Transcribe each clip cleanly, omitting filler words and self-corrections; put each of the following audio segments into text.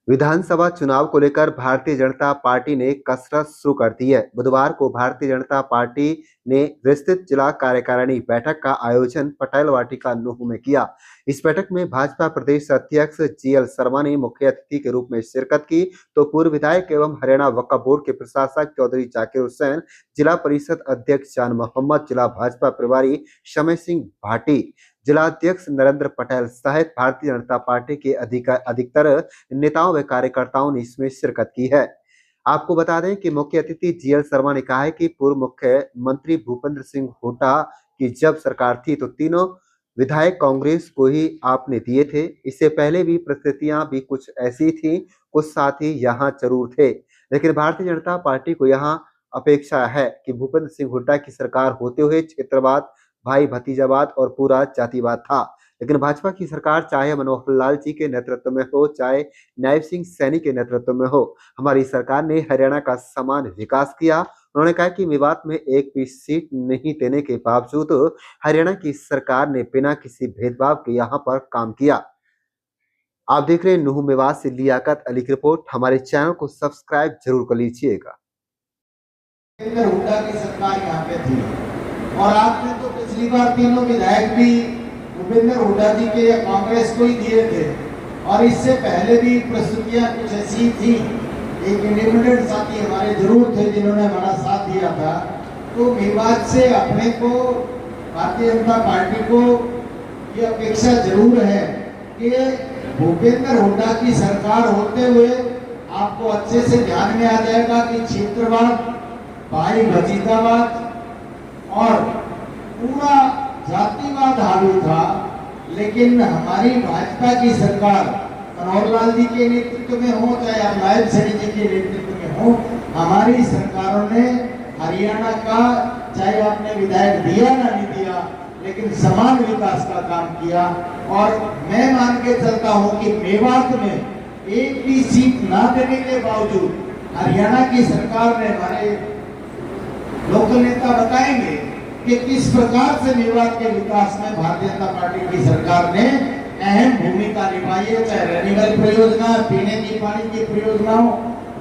विधानसभा चुनाव को लेकर भारतीय जनता पार्टी ने कसरत शुरू कर दी है। बुधवार को भारतीय जनता पार्टी ने विस्तृत जिला कार्यकारिणी बैठक का आयोजन पटेल वाटिका नूह में किया। इस बैठक में भाजपा प्रदेश अध्यक्ष जीएल शर्मा ने मुख्य अतिथि के रूप में शिरकत की, तो पूर्व विधायक एवं हरियाणा वक्फ बोर्ड के प्रशासक चौधरी जाकिर हुसैन, जिला परिषद अध्यक्ष जान मोहम्मद, जिला भाजपा प्रभारी समय सिंह भाटी, जिला अध्यक्ष नरेंद्र पटेल सहित भारतीय जनता पार्टी के अधिकतर नेताओं व कार्यकर्ताओं ने इसमें शिरकत की है। आपको बता दें कि मुख्य अतिथि जीएल शर्मा ने कहा है कि पूर्व मुख्यमंत्री भूपेंद्र सिंह हुड्डा की जब सरकार थी तो तीनों विधायक कांग्रेस को ही आपने दिए थे। इससे पहले भी परिस्थितियां भी कुछ ऐसी थी, कुछ साथी यहाँ जरूर थे, लेकिन भारतीय जनता पार्टी को यहाँ अपेक्षा है कि भूपेंद्र सिंह हुड्डा की सरकार होते हुए क्षेत्रवाद, भाई भतीजावाद और पूरा जातिवाद था, लेकिन भाजपा की सरकार चाहे मनोहर लाल जी के नेतृत्व में हो, चाहे नायब सिंह सैनी के नेतृत्व में हो, हमारी सरकार ने हरियाणा का समान विकास किया। उन्होंने कहा कि मेवात में एक भी सीट नहीं देने के बावजूद हरियाणा की सरकार ने बिना किसी भेदभाव के यहाँ पर काम किया। आप देख रहे हैं नूह मेवात से लियाकत अली की रिपोर्ट। हमारे चैनल को सब्सक्राइब जरूर कर लीजिएगा। हुड्डा की सरकार यहाँ पे थी और आपने तो पिछली बार तीनों विधायक भी भूपेंद्र हुड्डा जी के कांग्रेस को ही दिए थे और इससे पहले भी प्रस्तुतियां कुछ ऐसी थी। एक इंडिपेंडेंट साथी हमारे जरूर थे जिन्होंने हमारा साथ दिया था। तो मेवात से अपने को भारतीय जनता पार्टी को ये अपेक्षा जरूर है कि भूपेंद्र हुड्डा की सरकार होते हुए आपको अच्छे से ध्यान में आ जाएगा कि क्षेत्रवाद, भाई भतीजावाद और पूरा जातिवाद हावी था, लेकिन हमारी भाजपा की सरकार मनोहर लाल जी के नेतृत्व में हो, चाहे आप नायब सैनी जी के नेतृत्व में हो, हमारी सरकारों ने हरियाणा का, चाहे आपने विधायक दिया ना नहीं दिया, लेकिन समान विकास का काम किया। और मैं मान के चलता हूं कि मेवात में एक भी सीट ना देने के बावजूद हरियाणा की सरकार ने, हमारे लोकल नेता बताएंगे कि किस प्रकार से मेवात के विकास में भारतीय जनता पार्टी की सरकार ने अहम भूमिका निभाई है। चाहे रेनिवल परियोजना, पीने की पानी की परियोजनाओं,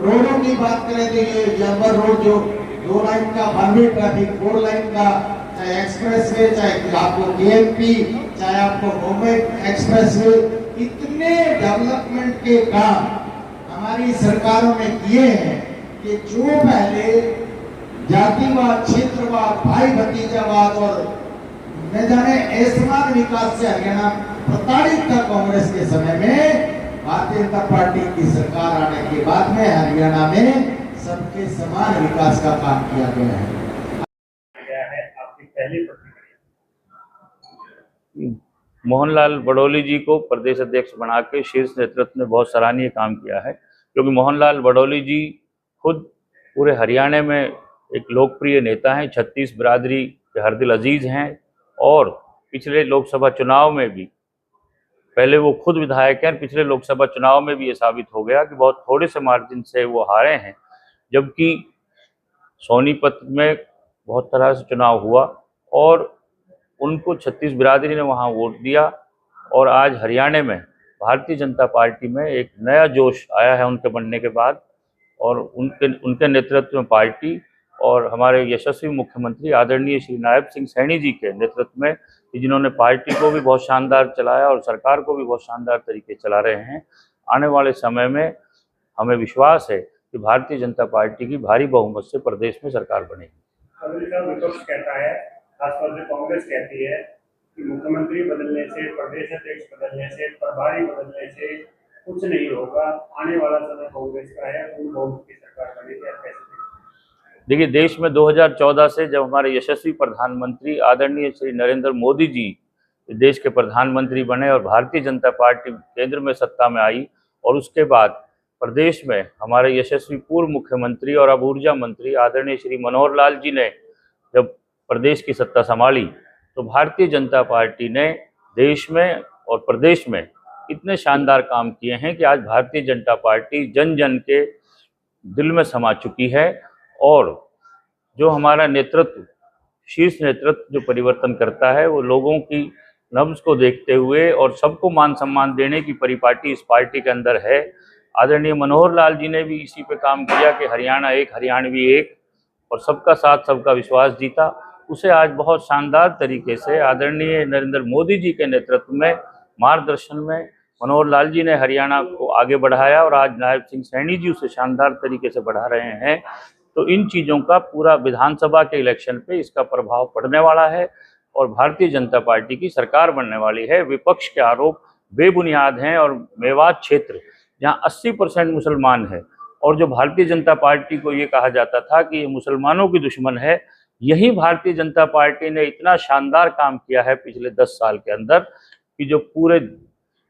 रोडों की बात करें तो ये जम्बर रोड जो 2 लाइन का 92 ट्रैफिक 4 लाइन का, चाहे एक्सप्रेसवे, चाहे आपको केएमपी, चाहे आपको मुंबई एक्सप्रेसवे, इतने डेवलपमेंट के काम हमारी सरकारों ने किए हैं कि जो पहले जातिवाद, क्षेत्रवाद, भाई भतीजावाद और न जाने असमान विकास से हरियाणा प्रताड़ित था कांग्रेस के समय में, भारतीय जनता पार्टी की सरकार आने के बाद में हरियाणा में सबके समान विकास का काम किया गया है। आपकी पहली मोहनलाल बडोली जी को प्रदेश अध्यक्ष बना के शीर्ष नेतृत्व ने बहुत सराहनीय काम किया है, क्योंकि मोहनलाल बडोली जी खुद पूरे हरियाणा में एक लोकप्रिय नेता हैं, 36 बिरादरी के हरदिल अजीज हैं और पिछले लोकसभा चुनाव में भी, पहले वो खुद विधायक हैं, पिछले लोकसभा चुनाव में भी ये साबित हो गया कि बहुत थोड़े से मार्जिन से वो हारे हैं, जबकि सोनीपत में बहुत तरह से चुनाव हुआ और उनको 36 बिरादरी ने वहाँ वोट दिया और आज हरियाणा में भारतीय जनता पार्टी में एक नया जोश आया है उनके बनने के बाद, और उनके नेतृत्व में पार्टी और हमारे यशस्वी मुख्यमंत्री आदरणीय श्री नायब सिंह सैनी जी के नेतृत्व में, जिन्होंने पार्टी को भी बहुत शानदार चलाया और सरकार को भी बहुत शानदार तरीके चला रहे हैं, आने वाले समय में हमें विश्वास है कि भारतीय जनता पार्टी की भारी बहुमत से प्रदेश में सरकार बनेगी। विपक्ष कहता है, खासतौर से कांग्रेस कहती है कि मुख्यमंत्री बदलने से, प्रदेश अध्यक्ष बदलने से, प्रभारी बदलने से कुछ नहीं होगा, आने वाला समय कांग्रेस का है, पूर्ण बहुमत की सरकार बनेगी। देखिए, देश में 2014 से जब हमारे यशस्वी प्रधानमंत्री आदरणीय श्री नरेंद्र मोदी जी देश के प्रधानमंत्री बने और भारतीय जनता पार्टी केंद्र में सत्ता में आई, और उसके बाद प्रदेश में हमारे यशस्वी पूर्व मुख्यमंत्री और अब ऊर्जा मंत्री आदरणीय श्री मनोहर लाल जी ने जब प्रदेश की सत्ता संभाली, तो भारतीय जनता पार्टी ने देश में और प्रदेश में इतने शानदार काम किए हैं कि आज भारतीय जनता पार्टी जन जन के दिल में समा चुकी है। और जो हमारा नेतृत्व, शीर्ष नेतृत्व जो परिवर्तन करता है, वो लोगों की नब्ज को देखते हुए और सबको मान सम्मान देने की परिपाटी इस पार्टी के अंदर है। आदरणीय मनोहर लाल जी ने भी इसी पे काम किया कि हरियाणा एक, हरियाणवी एक, और सबका साथ सबका विश्वास जीता। उसे आज बहुत शानदार तरीके से आदरणीय नरेंद्र मोदी जी के नेतृत्व में, मार्गदर्शन में मनोहर लाल जी ने हरियाणा को आगे बढ़ाया और आज नायब सिंह सैनी जी उसे शानदार तरीके से बढ़ा रहे हैं। तो इन चीज़ों का पूरा विधानसभा के इलेक्शन पे इसका प्रभाव पड़ने वाला है और भारतीय जनता पार्टी की सरकार बनने वाली है। विपक्ष के आरोप बेबुनियाद हैं और मेवात क्षेत्र जहां 80% मुसलमान है और जो भारतीय जनता पार्टी को ये कहा जाता था कि ये मुसलमानों की दुश्मन है, यही भारतीय जनता पार्टी ने इतना शानदार काम किया है पिछले 10 साल के अंदर कि जो पूरे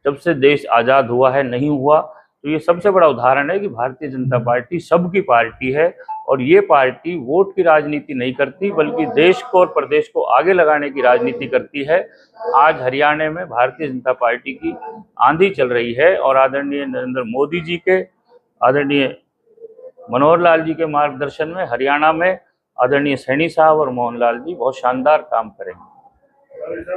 जब से देश आज़ाद हुआ है नहीं हुआ। तो ये सबसे बड़ा उदाहरण है कि भारतीय जनता पार्टी सबकी पार्टी है और ये पार्टी वोट की राजनीति नहीं करती बल्कि देश को और प्रदेश को आगे लगाने की राजनीति करती है। आज हरियाणा में भारतीय जनता पार्टी की आंधी चल रही है और आदरणीय नरेंद्र मोदी जी के, आदरणीय मनोहर लाल जी के मार्गदर्शन में हरियाणा में आदरणीय सैनी साहब और मोहन लाल जी बहुत शानदार काम करेंगे।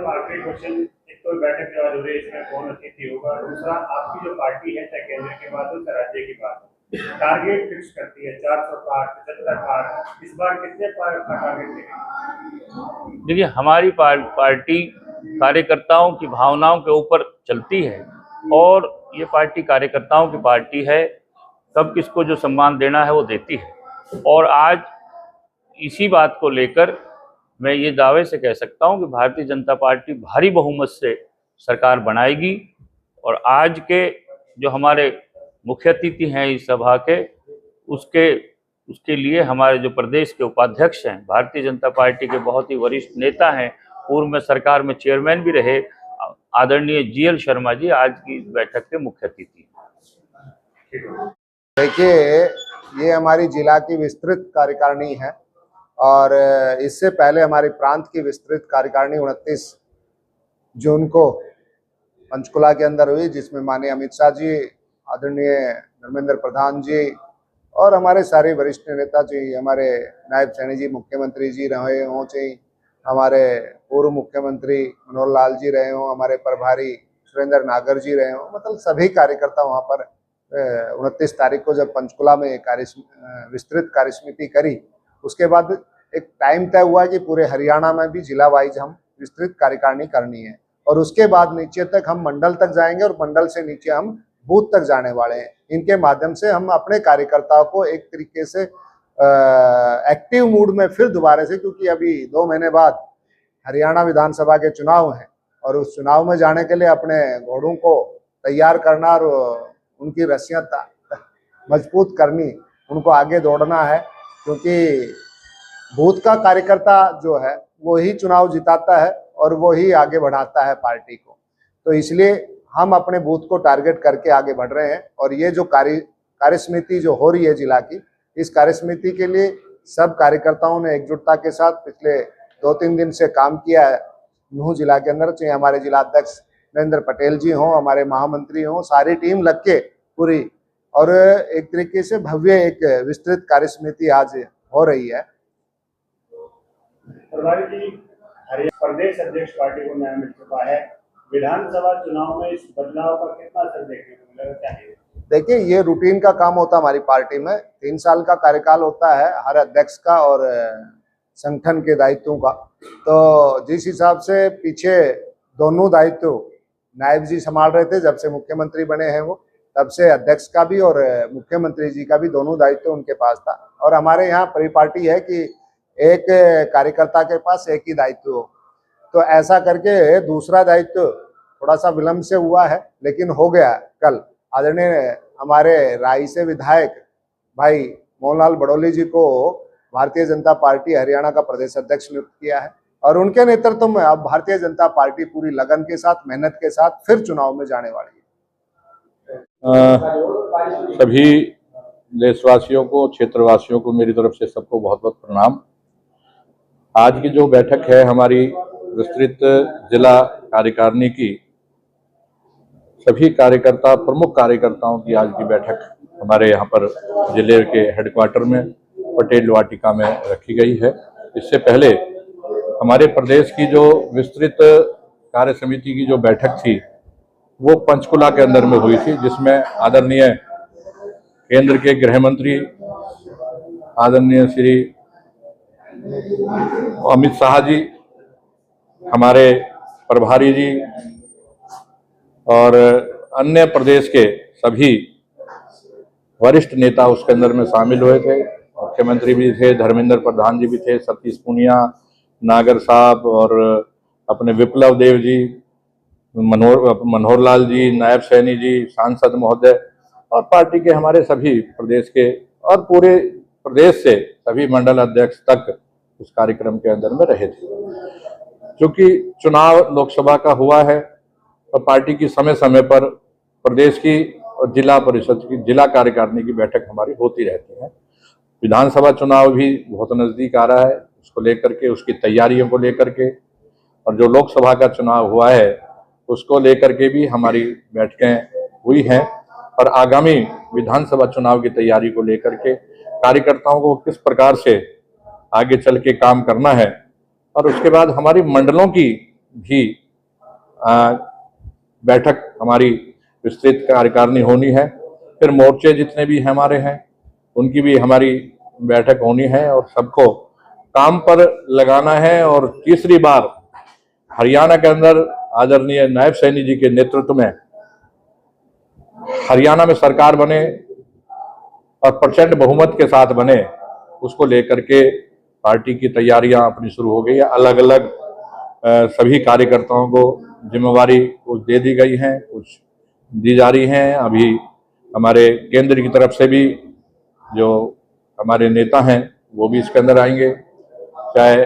आखिरी क्वेश्चन, एक तो बैठक जो आज हो रही है इसमें कौन अतिथि होगा, दूसरा आपकी जो पार्टी है चाहे केंद्र की बात हो चाहे राज्य की बात हो, टारगेट फिक्स करती है 400 पार, 75 पार, इस बार कितने पार का टारगेट देगी? देखिए, हमारी पार्टी कार्यकर्ताओं की भावनाओं के ऊपर चलती है और ये पार्टी कार्यकर्ताओं की पार्टी है। सब किसको जो सम्मान देना है वो देती है और आज इसी बात को लेकर मैं ये दावे से कह सकता हूँ कि भारतीय जनता पार्टी भारी बहुमत से सरकार बनाएगी। और आज के जो हमारे मुख्य अतिथि हैं इस सभा के, उसके लिए हमारे जो प्रदेश के उपाध्यक्ष हैं, भारतीय जनता पार्टी के बहुत ही वरिष्ठ नेता हैं, पूर्व में सरकार में चेयरमैन भी रहे, आदरणीय GL शर्मा जी आज की इस बैठक के मुख्य अतिथि हैं। देखिए, ये हमारी जिला की विस्तृत कार्यकारिणी है और इससे पहले हमारी प्रांत की विस्तृत कार्यकारिणी 29 जून को पंचकुला के अंदर हुई, जिसमें माननीय अमित शाह जी, आदरणीय धर्मेंद्र प्रधान जी और हमारे सारे वरिष्ठ नेता जी, हमारे नायब सैनी जी मुख्यमंत्री जी रहे हों, चाहे हमारे पूर्व मुख्यमंत्री मनोहर लाल जी रहे हों, हमारे प्रभारी सुरेंद्र नागर जी रहे हों, मतलब सभी कार्यकर्ता वहाँ पर 29 तारीख को जब पंचकुला में विस्तृत कार्यसमिति करी, उसके बाद एक टाइम तय हुआ कि पूरे हरियाणा में भी जिला वाइज हम विस्तृत कार्यकारिणी करनी है और उसके बाद नीचे तक हम मंडल तक जाएंगे और मंडल से नीचे हम बूथ तक जाने वाले हैं। इनके माध्यम से हम अपने कार्यकर्ताओं को एक तरीके से एक्टिव मूड में फिर दोबारा से, क्योंकि अभी 2 महीने बाद हरियाणा विधानसभा के चुनाव हैं और उस चुनाव में जाने के लिए अपने घोड़ों को तैयार करना और उनकी रस्सियां मजबूत करनी, उनको आगे दौड़ना है, क्योंकि बूथ का कार्यकर्ता जो है वो ही चुनाव जिताता है और वो ही आगे बढ़ाता है पार्टी को। तो इसलिए हम अपने बूथ को टारगेट करके आगे बढ़ रहे हैं और ये जो कार्यसमिति जो हो रही है जिला की, इस कार्यसमिति के लिए सब कार्यकर्ताओं ने एकजुटता के साथ पिछले 2-3 दिन से काम किया है। नूह जिला के अंदर चाहे हमारे जिला अध्यक्ष नरेंद्र पटेल जी हों, हमारे महामंत्री हों, सारी टीम लग के पूरी और एक तरीके से भव्य एक विस्तृत कार्यसमिति आज हो रही है। प्रभारी जी, प्रदेश अध्यक्ष पार्टी को न्याय मिल चुका है, विधानसभा चुनाव में इस बदलाव का कितना असर देखने को मिलेगा, चाहिए? देखिए, ये रूटीन का काम होता है हमारी पार्टी में, 3 साल का कार्यकाल होता है हर अध्यक्ष का और संगठन के दायित्वों का। तो जिस हिसाब से पीछे दोनों दायित्व नायब जी संभाल रहे थे, जब से मुख्यमंत्री बने हैं वो, तब से अध्यक्ष का भी और मुख्यमंत्री जी का भी दोनों दायित्व उनके पास था। और हमारे यहाँ परिपाटी है कि एक कार्यकर्ता के पास एक ही दायित्व हो, तो ऐसा करके दूसरा दायित्व थोड़ा सा विलंब से हुआ है, लेकिन हो गया। कल आदरणीय हमारे राई से विधायक भाई मोहनलाल बड़ौली जी को भारतीय जनता पार्टी हरियाणा का प्रदेश अध्यक्ष नियुक्त किया है और उनके नेतृत्व में अब भारतीय जनता पार्टी पूरी लगन के साथ, मेहनत के साथ फिर चुनाव में जाने वाली है। सभी देशवासियों को, क्षेत्रवासियों को मेरी तरफ से सबको बहुत बहुत प्रणाम। आज की जो बैठक है हमारी विस्तृत जिला कार्यकारिणी की, सभी कार्यकर्ता, प्रमुख कार्यकर्ताओं की आज की बैठक हमारे यहाँ पर जिले के हेडक्वार्टर में पटेल वाटिका में रखी गई है। इससे पहले हमारे प्रदेश की जो विस्तृत कार्य समिति की जो बैठक थी वो पंचकुला के अंदर में हुई थी, जिसमें आदरणीय केंद्र के गृह मंत्री आदरणीय श्री अमित शाह जी, हमारे प्रभारी जी और अन्य प्रदेश के सभी वरिष्ठ नेता उसके अंदर में शामिल हुए थे। मुख्यमंत्री भी थे, धर्मेंद्र प्रधान जी भी थे, सतीश पूनिया, नागर साहब और अपने विप्लव देव जी, मनोहर लाल जी, नायब सैनी जी, सांसद महोदय और पार्टी के हमारे सभी प्रदेश के और पूरे प्रदेश से सभी मंडल अध्यक्ष तक उस कार्यक्रम के अंदर में रहे थे। क्योंकि चुनाव लोकसभा का हुआ है और पार्टी की समय समय पर प्रदेश की और जिला परिषद की, जिला कार्यकारिणी की बैठक हमारी होती रहती है। विधानसभा चुनाव भी बहुत नज़दीक आ रहा है, उसको लेकर के, उसकी तैयारियों को लेकर के, और जो लोकसभा का चुनाव हुआ है उसको लेकर के भी हमारी बैठकें हुई हैं और आगामी विधानसभा चुनाव की तैयारी को लेकर के कार्यकर्ताओं को किस प्रकार से आगे चल के काम करना है। और उसके बाद हमारी मंडलों की भी बैठक हमारी विस्तृत कार्यकारिणी होनी है। फिर मोर्चे जितने भी हमारे हैं उनकी भी हमारी बैठक होनी है और सबको काम पर लगाना है। और तीसरी बार हरियाणा के अंदर आदरणीय नायब सैनी जी के नेतृत्व में हरियाणा में सरकार बने और प्रचंड बहुमत के साथ बने, उसको लेकर के पार्टी की तैयारियां अपनी शुरू हो गई है। अलग अलग सभी कार्यकर्ताओं को जिम्मेवारी कुछ दे दी गई है, कुछ दी जा रही हैं। अभी हमारे केंद्र की तरफ से भी जो हमारे नेता हैं वो भी इसके अंदर आएंगे, चाहे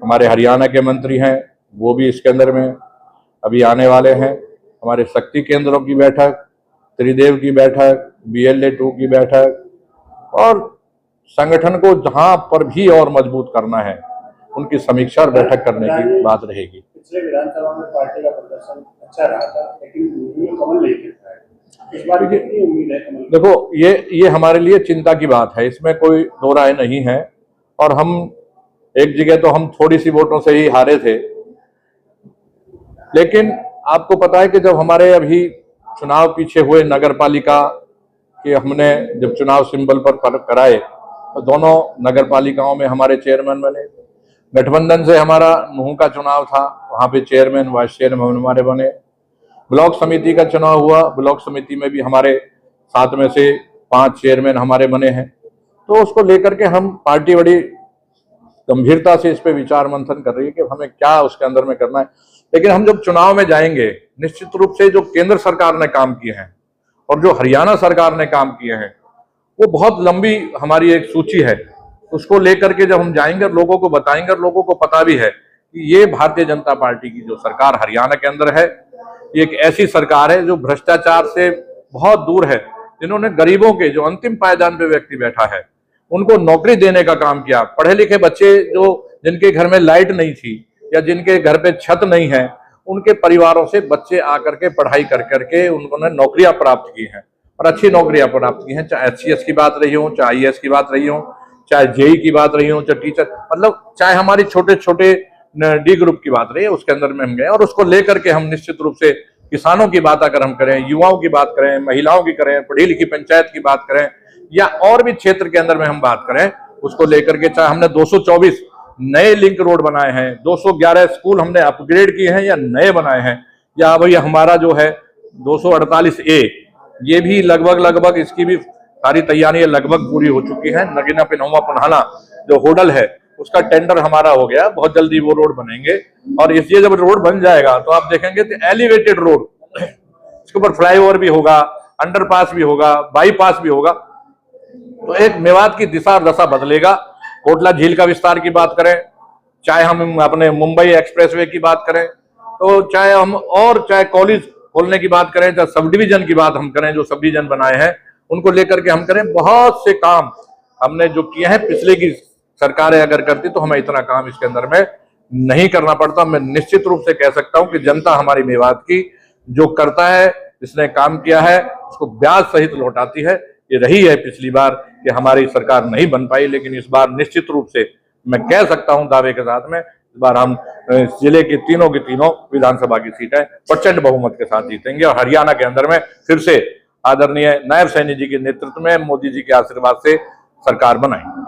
हमारे हरियाणा के मंत्री हैं वो भी इसके अंदर में अभी आने वाले हैं। हमारे शक्ति केंद्रों की बैठक, त्रिदेव की बैठक, BLA 2 की बैठक और संगठन को जहां पर भी और मजबूत करना है उनकी समीक्षा और बैठक करने की बात रहेगी। पिछले विधानसभा में पार्टी का प्रदर्शन अच्छा रहा था, लेकिन कमल नहीं खिल रहा है। इस बार कितनी उम्मीद है कमल? देखो, ये हमारे लिए चिंता की बात है, इसमें कोई दो राय नहीं है। और हम एक जगह तो हम थोड़ी सी वोटों से ही हारे थे, लेकिन आपको पता है कि जब हमारे अभी चुनाव पीछे हुए नगर पालिका के, हमने जब चुनाव सिंबल पर कराए तो दोनों नगर पालिकाओं में हमारे चेयरमैन बने। गठबंधन से हमारा नूह का चुनाव था, वहां पे चेयरमैन वाइस चेयरमैन हमारे बने। ब्लॉक समिति का चुनाव हुआ, ब्लॉक समिति में भी हमारे 7 में से 5 चेयरमैन हमारे बने हैं। तो उसको लेकर के हम पार्टी बड़ी गंभीरता से इस पे विचार मंथन कर रही है कि हमें क्या उसके अंदर में करना है। लेकिन हम जब चुनाव में जाएंगे, निश्चित रूप से जो केंद्र सरकार ने काम किए हैं और जो हरियाणा सरकार ने काम किए हैं वो बहुत लंबी हमारी एक सूची है। उसको लेकर के जब हम जाएंगे और लोगों को बताएंगे, और लोगों को पता भी है कि ये भारतीय जनता पार्टी की जो सरकार हरियाणा के अंदर है, ये एक ऐसी सरकार है जो भ्रष्टाचार से बहुत दूर है, जिन्होंने गरीबों के, जो अंतिम पायदान पे व्यक्ति बैठा है, उनको नौकरी देने का काम किया। पढ़े लिखे बच्चे जो जिनके घर में लाइट नहीं थी या जिनके घर पे छत नहीं है, उनके परिवारों से बच्चे आकर के पढ़ाई कर करके उन्होंने नौकरियां प्राप्त की हैं और अच्छी नौकरियां प्राप्त की हैं। चाहे HCS की बात रही हो, चाहे IAS की बात रही हो, चाहे JEE की बात रही हो, चाहे टीचर, मतलब चाहे हमारी छोटे छोटे D ग्रुप की बात रही है, उसके अंदर में हम गए। और उसको लेकर के हम निश्चित रूप से किसानों की बात अगर हम करें, युवाओं की बात करें, महिलाओं की करें, पढ़ी लिखी पंचायत की बात करें या और भी क्षेत्र के अंदर में हम बात करें, उसको लेकर के चाहे हमने 224 नए लिंक रोड बनाए हैं, 211 स्कूल हमने अपग्रेड किए हैं या नए बनाए हैं, या भाई हमारा जो है 248A, ये भी लगभग इसकी भी सारी तैयारियां लगभग पूरी हो चुकी हैं। नगीना पिनहुआ पुन्हाला जो होडल है उसका टेंडर हमारा हो गया, बहुत जल्दी वो रोड बनेंगे। और इसलिए जब रोड बन जाएगा तो आप देखेंगे तो एलिवेटेड रोड, इसके ऊपर फ्लाईओवर भी होगा, अंडरपास भी होगा, बाईपास भी होगा, तो एक मेवात की दिशा और दशा बदलेगा। कोटला झील का विस्तार की बात करें, चाहे हम अपने मुंबई एक्सप्रेसवे की बात करें, तो चाहे हम और चाहे कॉलेज खोलने की बात करें, चाहे सब डिवीजन की बात हम करें, जो सब डिवीजन बनाए हैं उनको लेकर के हम करें, बहुत से काम हमने जो किए हैं पिछले की सरकारें अगर करती तो हमें इतना काम इसके अंदर में नहीं करना पड़ता। मैं निश्चित रूप से कह सकता हूं कि जनता हमारी मेवात की जो करता है, जिसने काम किया है, उसको ब्याज सहित लौटाती है। ये रही है पिछली बार कि हमारी सरकार नहीं बन पाई, लेकिन इस बार निश्चित रूप से मैं कह सकता हूं दावे के साथ में, इस बार हम जिले की तीनों विधानसभा की सीटें प्रचंड बहुमत के साथ जीतेंगे और हरियाणा के अंदर में फिर से आदरणीय नायब सैनी जी के नेतृत्व में मोदी जी के आशीर्वाद से सरकार बनाई।